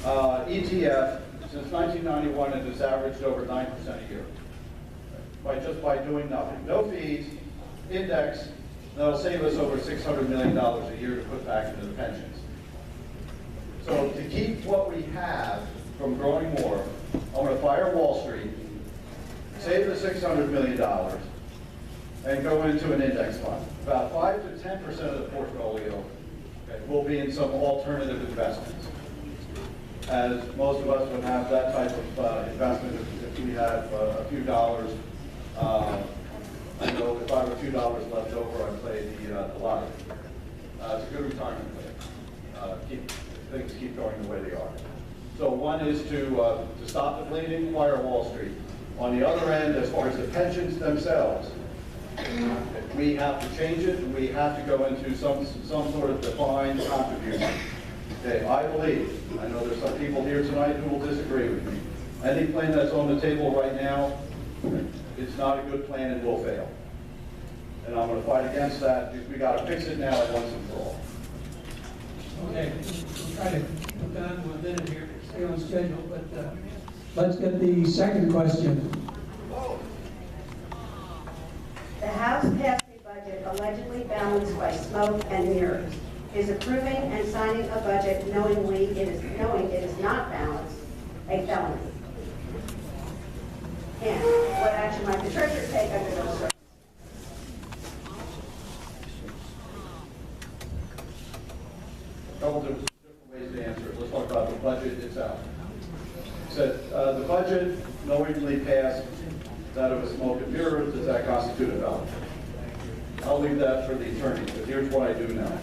ETF since 1991, and it's averaged over 9% a year. By doing nothing. No fees, index, that'll save us over $600 million a year to put back into the pensions. So to keep what we have from growing more, I'm going to fire Wall Street, save the $600 million, and go into an index fund. About 5 to 10% of the portfolio will be in some alternative investments. As most of us would have that type of investment if we have a few dollars. I know if I were $2 left over, I'd play the lottery. It's a good retirement plan. Things keep going the way they are. So one is to stop the bleeding, fire Wall Street. On the other end, as far as the pensions themselves, we have to change it, and we have to go into some sort of defined contribution. Okay, I believe, I know there's some people here tonight who will disagree with me. Any plan that's on the table right now, it's not a good plan and will fail. And I'm going to fight against that because we got to fix it now and once and for all. Okay, we'll try to put down 1 minute here, stay on schedule, but let's get the second question. The House passed a budget allegedly balanced by smoke and mirrors. Is approving and signing a budget knowing it is not balanced a felony? And what action might the Treasurer take under those circumstances? A couple different ways to answer it. Let's talk about the budget itself. So the budget knowingly passed that it was smoke and mirrors. Does that constitute a felony? I'll leave that for the attorney, but here's what I do know.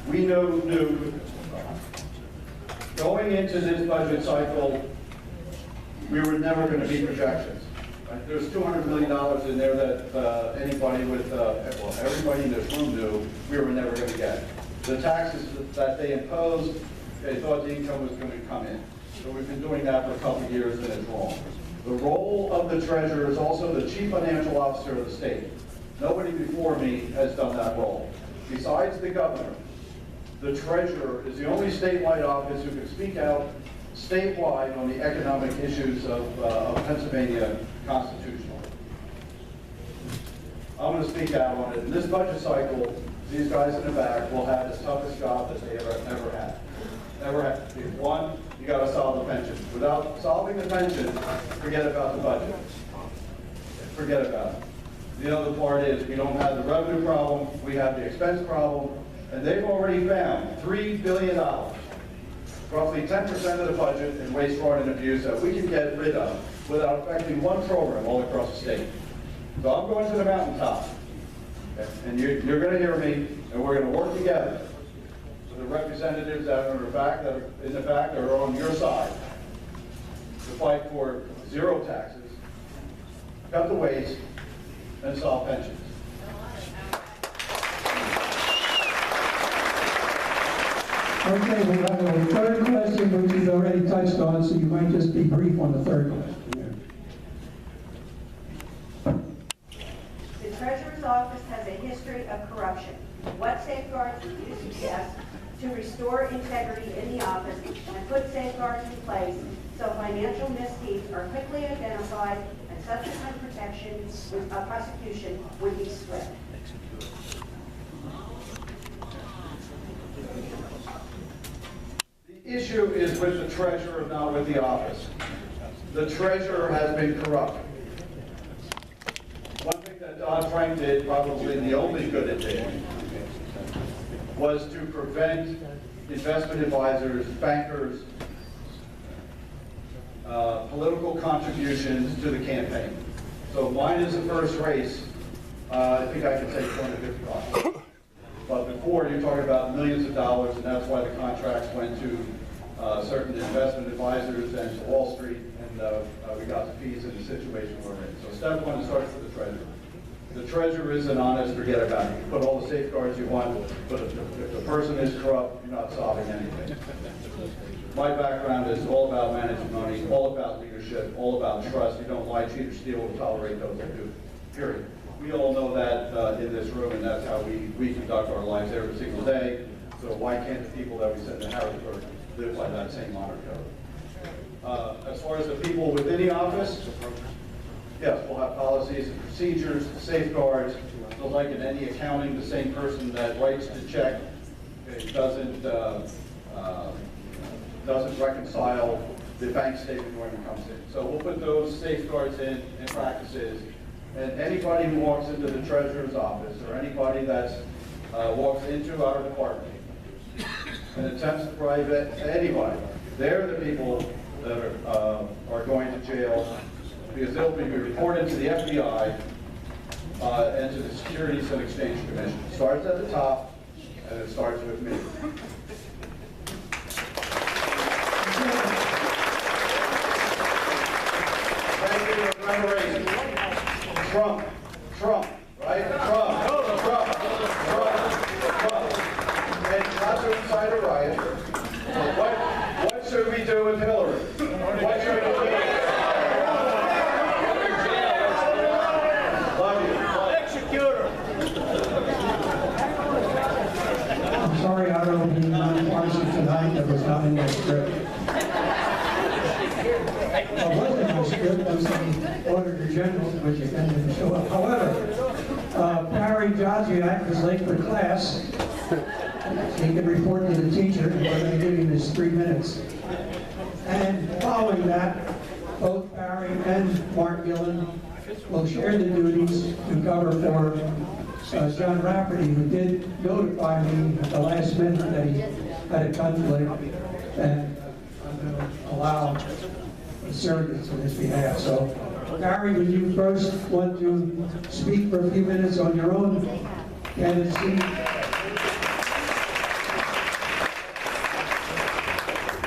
We knew going into this budget cycle, we were never going to beat projections. Right? There's $200 million in there that anybody with, well, everybody in this room knew we were never going to get. The taxes that they imposed, they thought the income was going to come in. So we've been doing that for a couple of years, and it's wrong. The role of the treasurer is also the chief financial officer of the state. Nobody before me has done that role. Besides the governor, the treasurer is the only statewide office who can speak out statewide on the economic issues of Pennsylvania constitutionally. I'm going to speak out on it. In this budget cycle, these guys in the back will have the toughest job that they ever had. Never had. One, you got to solve the pension. Without solving the pension, forget about the budget. Forget about it. The other part is we don't have the revenue problem, we have the expense problem, and they've already found $3 billion, roughly 10% of the budget in waste, fraud, and abuse that we can get rid of without affecting one program all across the state. So I'm going to the mountaintop, okay? And you're going to hear me, and we're going to work together with the representatives that are in the back that are on your side to fight for zero taxes, cut the waste, and solve pensions. Okay, we have a third question which you've already touched on, so you might just be brief on the third question. The Treasurer's Office has a history of corruption. What safeguards do you suggest to restore integrity in the office and put safeguards in place so financial misdeeds are quickly identified and subsequent prosecution would be swift? The issue is with the treasurer, not with the office. The treasurer has been corrupt. One thing that Dodd-Frank did, probably the only good it did, was to prevent investment advisors, bankers, political contributions to the campaign. So mine is the first race. I think I can take $250. But before, you're talking about millions of dollars, and that's why the contracts went to certain investment advisors and to Wall Street, and we got the fees in the situation we're in. So step one starts with the treasurer. The treasurer isn't honest, forget about it. You can put all the safeguards you want, but if the person is corrupt, you're not solving anything. My background is all about managing money, all about leadership, all about trust. You don't lie, cheat, or steal, we'll tolerate those that do, period. We all know that in this room, and that's how we conduct our lives every single day. So why can't the people that we send to Harrisburg live by that same honor code. As far as the people within the office, yes, we'll have policies and procedures, safeguards. So like in any accounting, the same person that writes the check doesn't reconcile the bank statement when it comes in. So we'll put those safeguards in and practices. And anybody who walks into the treasurer's office or anybody that's walks into our department and attempts to bribe anybody, they're the people that are going to jail because they'll be reported to the FBI and to the Securities and Exchange Commission. It starts at the top and it starts with me. Thank you for commemorating. Trump, right? Trump. And not to incite a riot. What should we do with Hillary? What should we do? Love you. Execute her. I'm sorry, I don't mean non-partisan tonight, that was not in my script. What was in my script was the Auditor General, which again didn't show up. However, Barry Jodziak is late for class. He can report to the teacher, and we're going to give him his 3 minutes. And following that, both Barry and Mark Gillen will share the duties to cover for John Rafferty, who did notify me at the last minute that he had a conflict, and I'm going to allow a surrogate on his behalf. So, Barry, would you first want to speak for a few minutes on your own candidacy?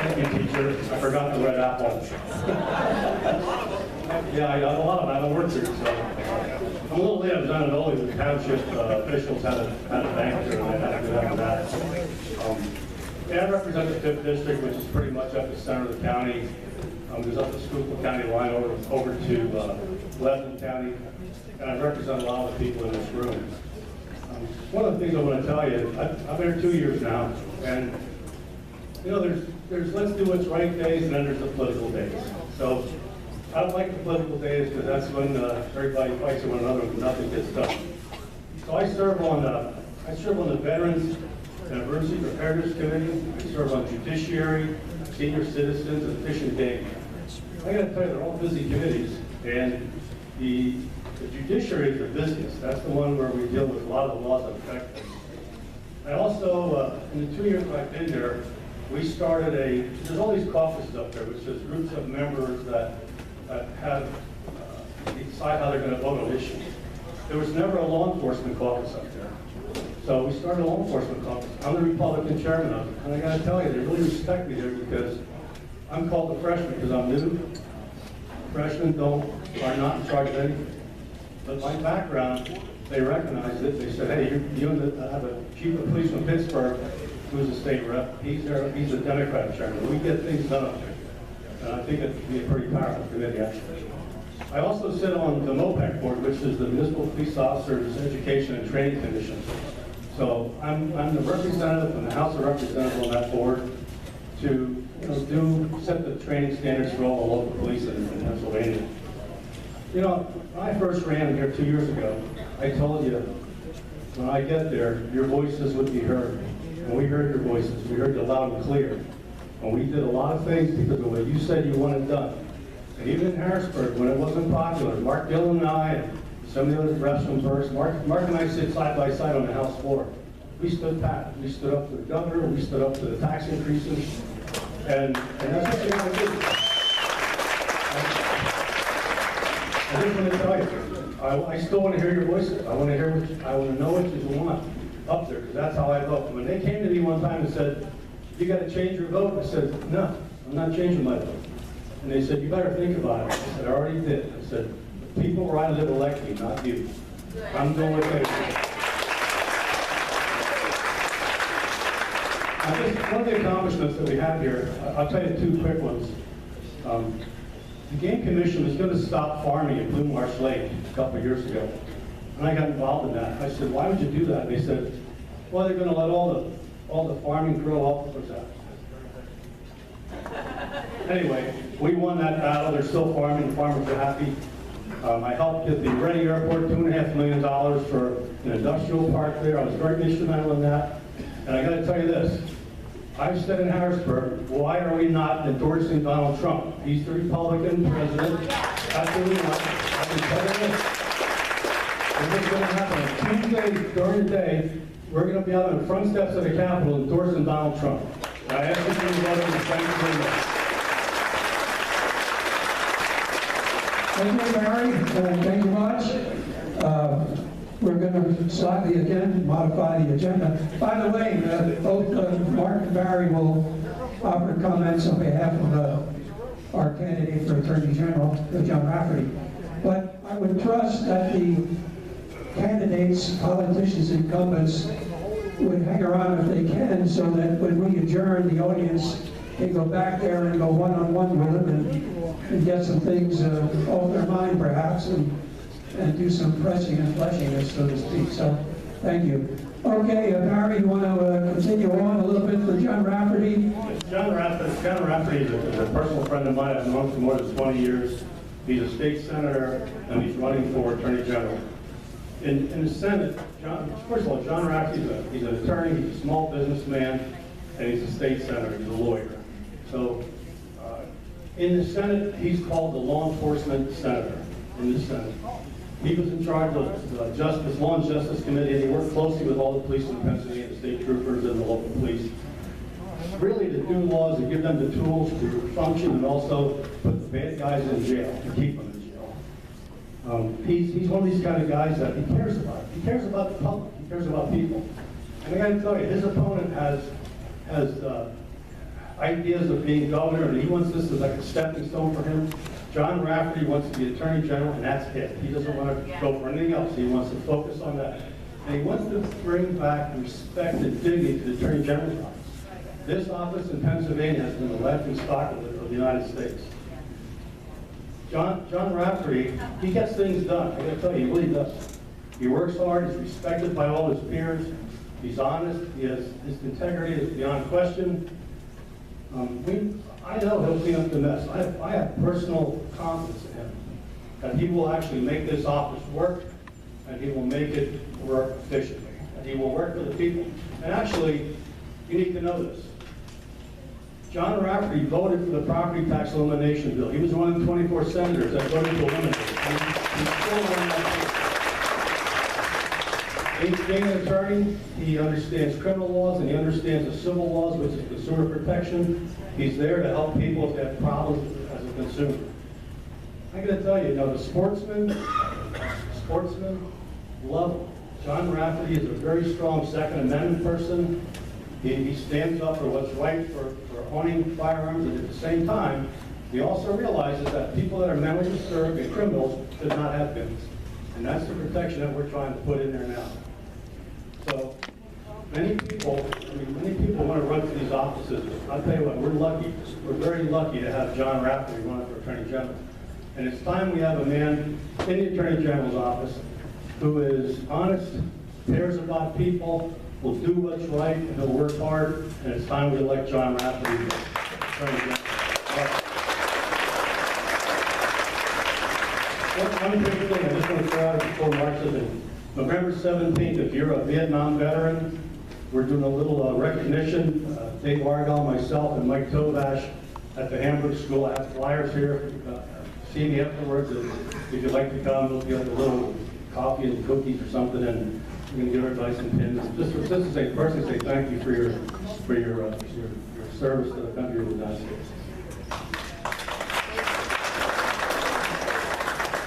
Thank you, teacher. I forgot the red apple. Yeah, I got a lot of anniversaries, so I'm a little late. I was on it early. The township officials had a bank there, and they had to go after that. Yeah, I represent the 5th district, which is pretty much up the center of the county. Goes up the Schuylkill County line over to Lebanon County, and I represent a lot of the people in this room. One of the things I want to tell you, I've been here 2 years now, and you know, there's let's do what's right days, and then there's the political days. So I don't like the political days because that's when everybody fights with one another and nothing gets done. So I serve on the Veterans and Emergency Preparedness Committee. I serve on Judiciary, Senior Citizens, and Fish and Game. I got to tell you, they're all busy committees, and the Judiciary is the business. That's the one where we deal with a lot of the laws that affect us. I also, in the 2 years I've been there, we started there's all these caucuses up there, which is groups of members that have, decide how they're going to vote on issues. There was never a law enforcement caucus up there. So we started a law enforcement caucus. I'm the Republican chairman of it. And I got to tell you, they really respect me there because I'm called the freshman because I'm new. Freshmen are not in charge of anything. But my background, they recognized it. They said, hey, you have a chief of police from Pittsburgh who's a state rep. He's a Democrat chairman. We get things done up there. And I think it'd be a pretty powerful committee, actually. I also sit on the MOPEC board, which is the Municipal Police Officers Education and Training Commission. So I'm the representative from the House of Representatives on that board to set the training standards for all the local police in Pennsylvania. You know, when I first ran here 2 years ago, I told you, when I get there, your voices would be heard. And we heard your voices. We heard you loud and clear. And we did a lot of things because of what you said you wanted done. And even in Harrisburg, when it wasn't popular, Mark Gillen and I, and some of the other reps from Berks, Mark and I sit side by side on the House floor. We stood pat. We stood up to the governor. We stood up to the tax increases. And that's what you want to do. I just want to tell you, I still want to hear your voices. I want to know what you want up there, because that's how I vote. When they came to me one time and said, you got to change your vote, I said, no, I'm not changing my vote. And they said, you better think about it. I said, I already did. I said, the people where I live elect me, not you. I'm doing what they say. One of the accomplishments that we have here, I'll tell you 2 quick ones. The Game Commission was going to stop farming at Blue Marsh Lake a couple of years ago. And I got involved in that. I said, why would you do that? And they said, well, they're going to let all the farming grow up. Anyway, we won that battle. They're still farming. The farmers are happy. I helped get the Reading Airport $2.5 million for an industrial park there. I was very instrumental in that. And I got to tell you this. I've said in Harrisburg, why are we not endorsing Donald Trump? He's the Republican president. Absolutely not. I've been telling this. And what's going to happen? On Tuesday, during the day, we're going to be out on the front steps of the Capitol endorsing Donald Trump. And I ask you to vote and thank you very much. Thank you, Barry. Thank you much. We're going to slightly, again, modify the agenda. By the way, both Mark and Barry will offer comments on behalf of our candidate for Attorney General, John Rafferty. But I would trust that the candidates, politicians, incumbents would hang around if they can, so that when we adjourn, the audience can go back there and go one-on-one with them and get some things off their mind, perhaps, and do some pressing and fleshing, so to speak. So, thank you. Okay, Barry, you want to continue on a little bit for John Rafferty? John Rafferty is a personal friend of mine. I've known him for more than 20 years. He's a state senator, and he's running for Attorney General. In the Senate, first of all, John Rafferty, he's an attorney, he's a small businessman, and he's a state senator, he's a lawyer. So, in the Senate, he's called the law enforcement senator in the Senate. He was in charge of the Law and Justice Committee, and he worked closely with all the police in Pennsylvania, the state troopers and the local police. Really to do laws and give them the tools to function, and also put the bad guys in jail, to keep them in jail. He's one of these kind of guys that he cares about. He cares about the public. He cares about people. And I got to tell you, his opponent has ideas of being governor, and he wants this as like a stepping stone for him. John Rafferty wants to be Attorney General, and that's it. He doesn't want to go for anything else. He wants to focus on that. And he wants to bring back respect and dignity to the Attorney General's office. This office in Pennsylvania has been the laughing stock of the United States. John Rafferty, he gets things done. I got to tell you, he really does. He works hard. He's respected by all his peers. He's honest. His integrity is beyond question. I know he'll clean up the mess. I have personal confidence in him that he will actually make this office work, and he will make it work efficiently, and he will work for the people. And actually, you need to know this. John Rafferty voted for the property tax elimination bill. He was one of the 24 senators that voted to eliminate it. He's still one of that. Being an attorney, he understands criminal laws and he understands the civil laws, which is consumer protection. He's there to help people if they have problems as a consumer. I got to tell you, the sportsmen love him. John Rafferty is a very strong Second Amendment person. He stands up for what's right for owning firearms, and at the same time, he also realizes that people that are mentally disturbed and criminals should not have guns. And that's the protection that we're trying to put in there now. So, many people want to run for these offices. I'll tell you what, we're very lucky to have John Rafferty running for Attorney General. And it's time we have a man in the Attorney General's office who is honest, cares about people, will do what's right, and he'll work hard, and it's time we elect John Rafferty as Attorney General. One big thing I just want to throw out before March is November 17th, if you're a Vietnam veteran, we're doing a little recognition. Dave Argyle, myself, and Mike Tovash at the Hamburg School. I have flyers here. See me afterwards. If you'd like to come, there'll be like a little coffee and cookies or something, and we're going to give everybody some pins. Just to say, personally, say thank you for your service to the country of the United States.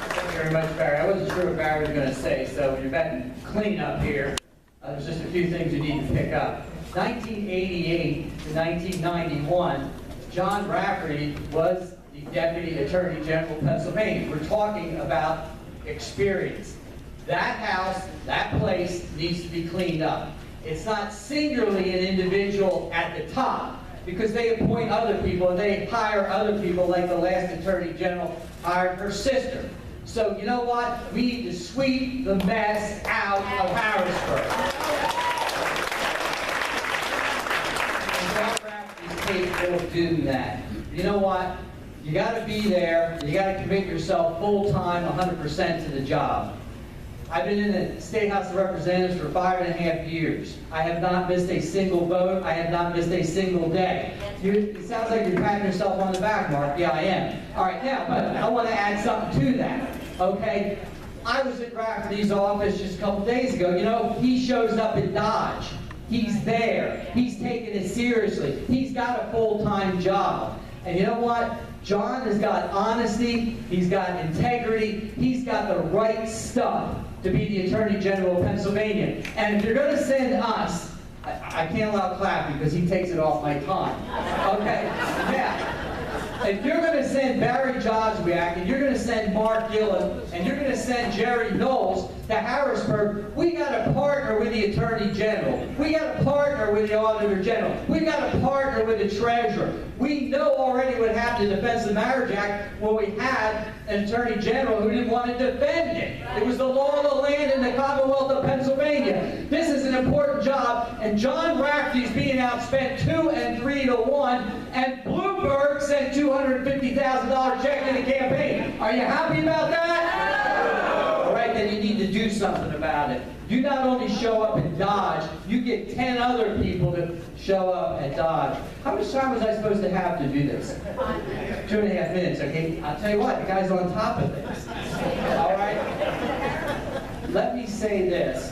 Thank you very much, Barry. I wasn't sure what Barry was going to say, so when you're batting clean up here, there's just a few things you need to pick up. 1988 to 1991, John Rafferty was the Deputy Attorney General of Pennsylvania. We're talking about experience. That house, that place needs to be cleaned up. It's not singularly an individual at the top, because they appoint other people and they hire other people, like the last Attorney General hired her sister. So you know what? We need to sweep the mess out of Harrisburg. And John Rafferty's capable of doing that. You know what? You got to be there. You got to commit yourself full-time, 100% to the job. I've been in the State House of Representatives for 5.5 years. I have not missed a single vote. I have not missed a single day. It sounds like you're patting yourself on the back, Mark. Yeah, I am. All right, now, but I want to add something to that, okay? I was at Rafferty's office just a couple days ago. You know, he shows up at Dodge. He's there. He's taking it seriously. He's got a full-time job. And you know what? John has got honesty. He's got integrity. He's got the right stuff to be the Attorney General of Pennsylvania. And if you're going to send us, I can't allow clapping because he takes it off my time. Okay? Now, if you're going to send Barry Joswiak, and you're going to send Mark Gillum, and you're going to send Jerry Knowles to Harrisburg, we got to partner with the Attorney General. We got to partner with the Auditor General. We got to partner with the Treasurer. We know already what happened in the Defense of the Marriage Act when we had an Attorney General who didn't want to defend it. It was the law of the land in the Commonwealth of Pennsylvania. This is an important job, and John Rafferty's being outspent 2 and 3 to 1, and Bloomberg sent $250,000 check in the campaign. Are you happy about that? All right, then you need to do something about it. You not only show up at Dodge, you get 10 other people to show up at Dodge. How much time was I supposed to have to do this? 2.5 minutes, okay? I'll tell you what, the guy's on top of this. All right? Let me say this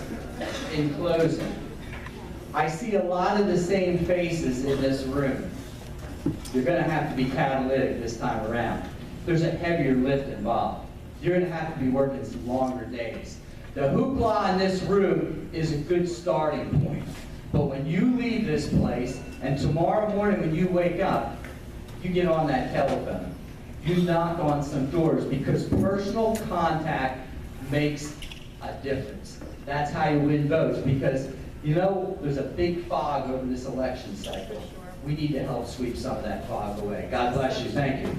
in closing. I see a lot of the same faces in this room. You're going to have to be catalytic this time around. There's a heavier lift involved. You're going to have to be working some longer days. The hoopla in this room is a good starting point. But when you leave this place, and tomorrow morning when you wake up, you get on that telephone. You knock on some doors, because personal contact makes a difference. That's how you win votes, because, you know, there's a big fog over this election cycle. We need to help sweep some of that fog away. God bless you. Thank you.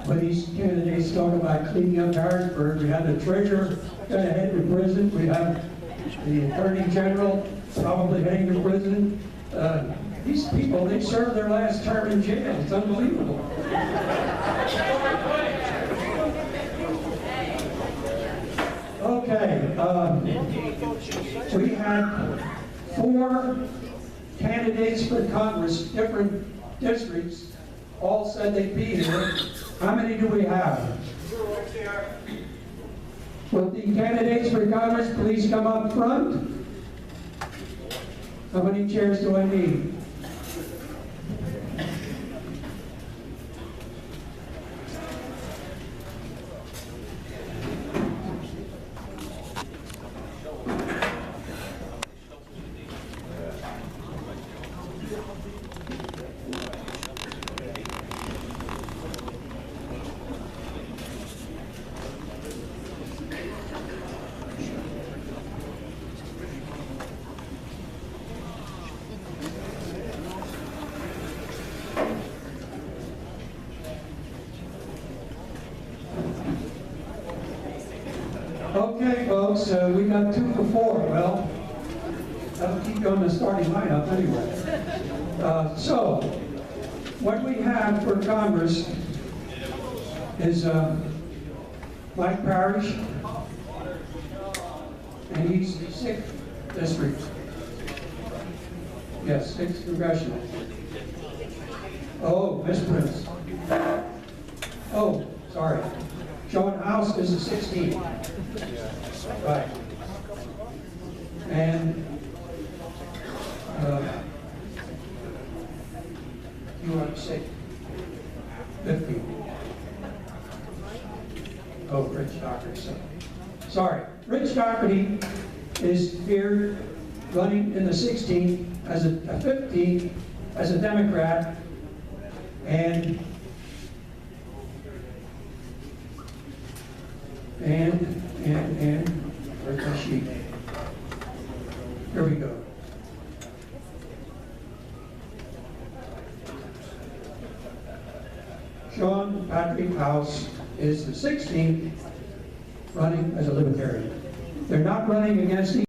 When these candidates talk about cleaning up Harrisburg, we have the treasurer going to head to prison. We have the attorney general probably heading to prison. These people, they served their last term in jail. It's unbelievable. Okay, we had 4 candidates for Congress, different districts, all said they'd be here. How many do we have? Would the candidates for Congress please come up front? How many chairs do I need? Okay, folks, we got 2 for 4. Well, that'll keep you on the starting lineup anyway. So, what we have for Congress is Mike Parrish, and he's 6th district. Yes, 6th congressional. Oh, misprints. Oh, sorry. John House is the 16th. Right. And you are 6th. 15. Oh, Rich Doherty. Sorry. Rich Doherty is here running in the 16th as a 15th as a Democrat, and where's my sheet? Here we go. Sean Patrick House is the 16th running as a Libertarian. They're not running against